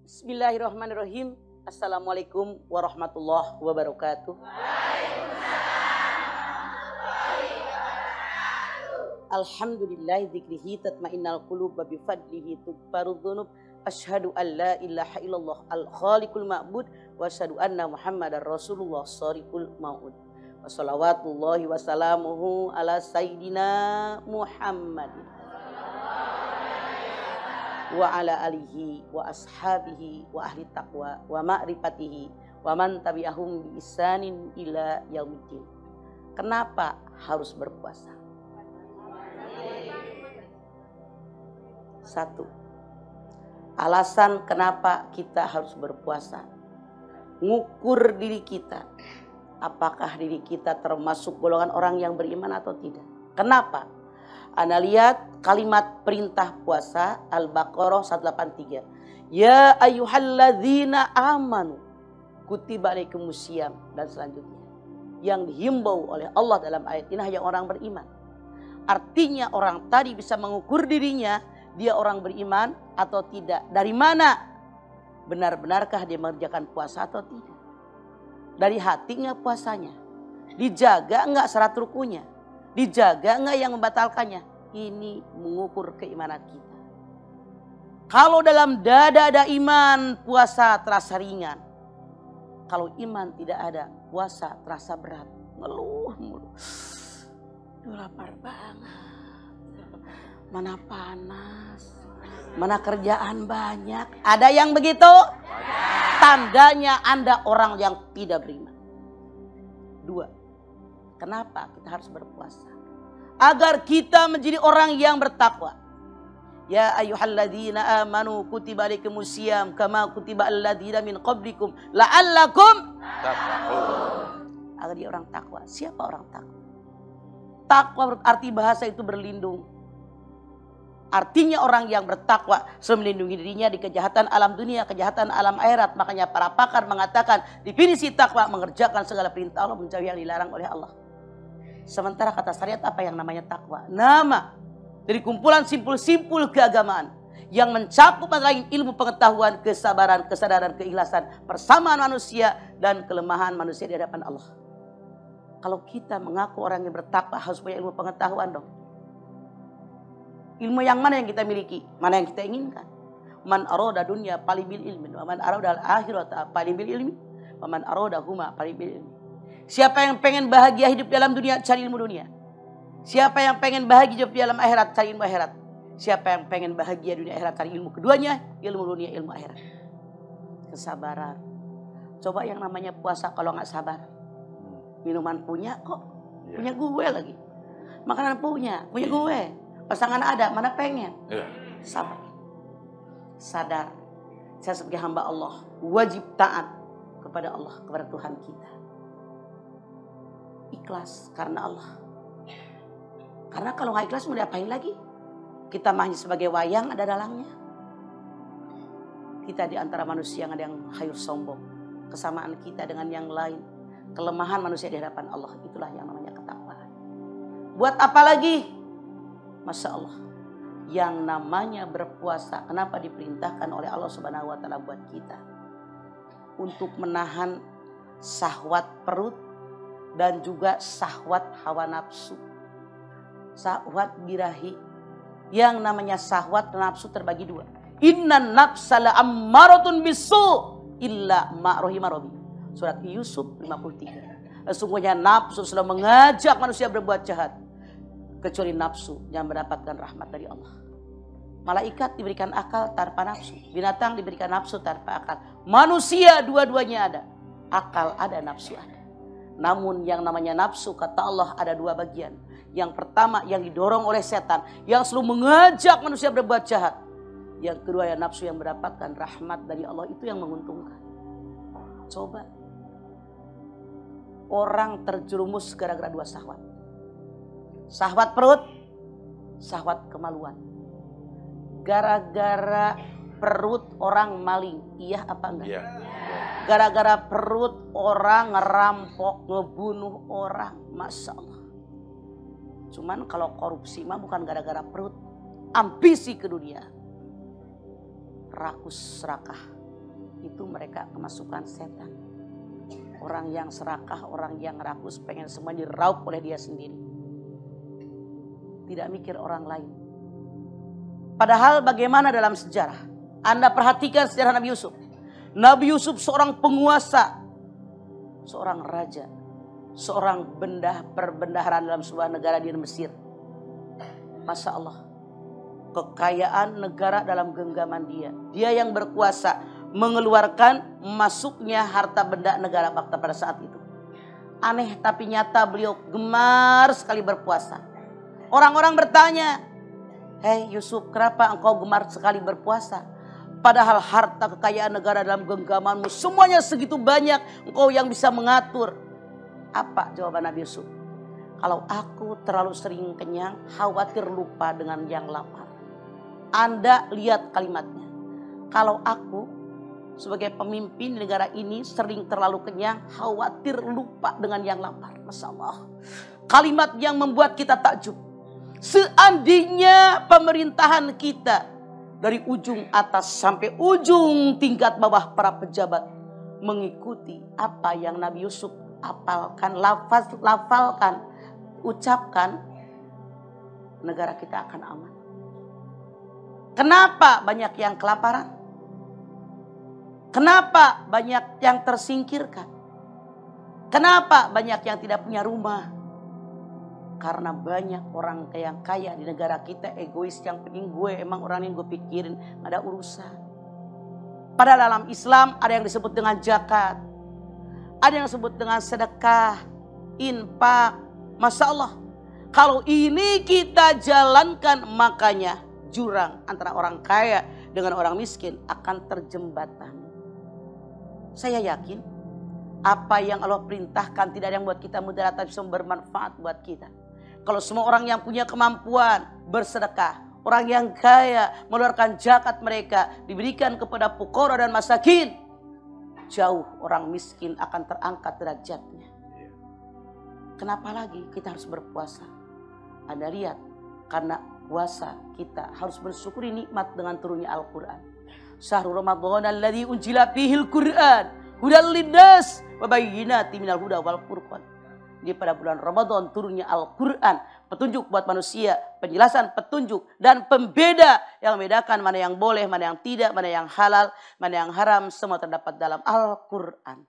Bismillahirrahmanirrahim. Assalamualaikum warahmatullahi wabarakatuh. Alhamdulillah dzikrihi tatmainnal qulub wa bi fadlihi tughfarudz dzunub. Asyhadu an la ilaha illallah al-khaliqul ma'bud wa asyhadu anna Muhammadar Rasulullah shariqul maud. Wa shalawatullahi wa salamuhu ala sayyidina Muhammadin wa ala alihi wa ashabihi wa ahli taqwa wa ma'rifatihi wa man tabi'ahum bi ihsanin ila yaumiddin. Kenapa harus berpuasa? Satu, alasan kenapa kita harus berpuasa. Ngukur diri kita. Apakah diri kita termasuk golongan orang yang beriman atau tidak? Kenapa? Anda lihat kalimat perintah puasa Al-Baqarah 183. Ya ayyuhalladzina amanu kutiba alaikumusiyam, dan selanjutnya. Yang dihimbau oleh Allah dalam ayat ini hanya orang beriman. Artinya orang tadi bisa mengukur dirinya, dia orang beriman atau tidak. Dari mana? Benar-benarkah dia mengerjakan puasa atau tidak? Dari hati nggak puasanya? Dijaga nggak syarat rukunya? Dijaga nggak yang membatalkannya? Ini mengukur keimanan kita. Kalau dalam dada ada iman, puasa terasa ringan. Kalau iman tidak ada, puasa terasa berat. Ngeluh mulu. Duh, lapar banget. Mana panas. Mana kerjaan banyak. Ada yang begitu? Tandanya Anda orang yang tidak beriman. Dua. Kenapa kita harus berpuasa? Agar kita menjadi orang yang bertakwa. Ya ayyuhalladzina amanu kutiba alaikumusiyam kama kutiba alladzina min qablikum la'allakum tattaqun. Agar dia orang takwa. Siapa orang takwa? Takwa arti bahasa itu berlindung. Artinya orang yang bertakwa selalu melindungi dirinya di kejahatan alam dunia, kejahatan alam akhirat. Makanya para pakar mengatakan definisi takwa mengerjakan segala perintah Allah, menjauhi yang dilarang oleh Allah. Sementara kata syariat apa yang namanya takwa? Nama dari kumpulan simpul-simpul keagamaan yang mencakup antara lain ilmu pengetahuan, kesabaran, kesadaran, keikhlasan, persamaan manusia dan kelemahan manusia di hadapan Allah. Kalau kita mengaku orang yang bertakwa harus punya ilmu pengetahuan dong. Ilmu yang mana yang kita miliki? Mana yang kita inginkan? Man arada dunya falibil ilmi, wa man arada al-akhirata falibil ilmi, wa man arada huma falibil ilmi. Siapa yang pengen bahagia hidup dalam dunia, cari ilmu dunia. Siapa yang pengen bahagia hidup dalam akhirat, cari ilmu akhirat. Siapa yang pengen bahagia dunia akhirat, cari ilmu keduanya, ilmu dunia, ilmu akhirat. Kesabaran. Coba yang namanya puasa kalau nggak sabar. Minuman punya kok, punya gue lagi. Makanan punya gue. Pasangan ada, mana pengen? Sabar. Sadar. Saya sebagai hamba Allah wajib taat kepada Allah, kepada Tuhan kita. Ikhlas karena Allah. Karena kalau nggak ikhlas mau diapain lagi? Kita hanya sebagai wayang ada dalangnya. Kita di antara manusia yang ada yang hayur sombong. Kesamaan kita dengan yang lain. Kelemahan manusia di hadapan Allah. Itulah yang namanya ketakwaan. Buat apa lagi? Masya Allah. Yang namanya berpuasa. Kenapa diperintahkan oleh Allah Subhanahu wa Ta'ala buat kita? Untuk menahan syahwat perut. Dan juga syahwat hawa nafsu. Syahwat birahi. Yang namanya syahwat nafsu terbagi dua. Innan nafsa la'ammaratun bisu illa ma'rohima rabbi. Surat Yusuf 53. Sesungguhnya nafsu selalu mengajak manusia berbuat jahat. Kecuali nafsu yang mendapatkan rahmat dari Allah. Malaikat diberikan akal tanpa nafsu. Binatang diberikan nafsu tanpa akal. Manusia dua-duanya ada. Akal ada, nafsu ada. Namun yang namanya nafsu kata Allah ada dua bagian. Yang pertama yang didorong oleh setan. Yang selalu mengajak manusia berbuat jahat. Yang kedua ya nafsu yang mendapatkan rahmat dari Allah, itu yang menguntungkan. Coba. Orang terjerumus gara-gara dua syahwat. Syahwat perut. Syahwat kemaluan. Gara-gara perut orang maling. Iya apa enggak? Iya. Gara-gara perut orang ngerampok, ngebunuh orang. Masya Allah. Cuman kalau korupsi mah bukan gara-gara perut. Ambisi ke dunia. Rakus serakah. itu mereka kemasukan setan. Orang yang serakah, orang yang rakus, pengen semua diraup oleh dia sendiri. Tidak mikir orang lain. Padahal bagaimana dalam sejarah? Anda perhatikan sejarah Nabi Yusuf. Nabi Yusuf seorang penguasa, seorang raja, seorang perbendaharaan dalam sebuah negara di Mesir. Masya Allah, kekayaan negara dalam genggaman dia. Dia yang berkuasa mengeluarkan masuknya harta benda negara pada saat itu. Aneh tapi nyata, beliau gemar sekali berpuasa. Orang-orang bertanya, "Hei Yusuf, kenapa engkau gemar sekali berpuasa? Padahal harta kekayaan negara dalam genggamanmu semuanya segitu banyak, engkau yang bisa mengatur." Apa jawaban Nabi Yusuf? "Kalau aku terlalu sering kenyang, khawatir lupa dengan yang lapar." Anda lihat kalimatnya. Kalau aku sebagai pemimpin negara ini sering terlalu kenyang, khawatir lupa dengan yang lapar. Masya Allah. Kalimat yang membuat kita takjub. Seandainya pemerintahan kita dari ujung atas sampai ujung tingkat bawah para pejabat mengikuti apa yang Nabi Yusuf lafalkan, ucapkan, negara kita akan aman. Kenapa banyak yang kelaparan? Kenapa banyak yang tersingkirkan? Kenapa banyak yang tidak punya rumah? Karena banyak orang yang kaya di negara kita egois, yang penting gue, emang orang yang gue pikirin, gak ada urusan. Padahal dalam Islam ada yang disebut dengan zakat, ada yang disebut dengan sedekah, infak. Masya Allah, kalau ini kita jalankan, makanya jurang antara orang kaya dengan orang miskin akan terjembatani. Saya yakin apa yang Allah perintahkan tidak ada yang buat kita mudarat, tapi semua bermanfaat buat kita. Kalau semua orang yang punya kemampuan bersedekah, orang yang kaya mengeluarkan zakat mereka diberikan kepada fuqara dan masakin, jauh orang miskin akan terangkat derajatnya. Kenapa lagi kita harus berpuasa? Anda lihat, karena puasa kita harus bersyukuri nikmat dengan turunnya Al-Quran. Syahrul Ramadan alladzi unzila fihil Qur'an hudal linnas wa bayyinatin minal huda wal furqan. Di pada bulan Ramadan turunnya Al-Quran, petunjuk buat manusia, penjelasan, petunjuk, dan pembeda yang membedakan mana yang boleh, mana yang tidak, mana yang halal, mana yang haram, semua terdapat dalam Al-Quran.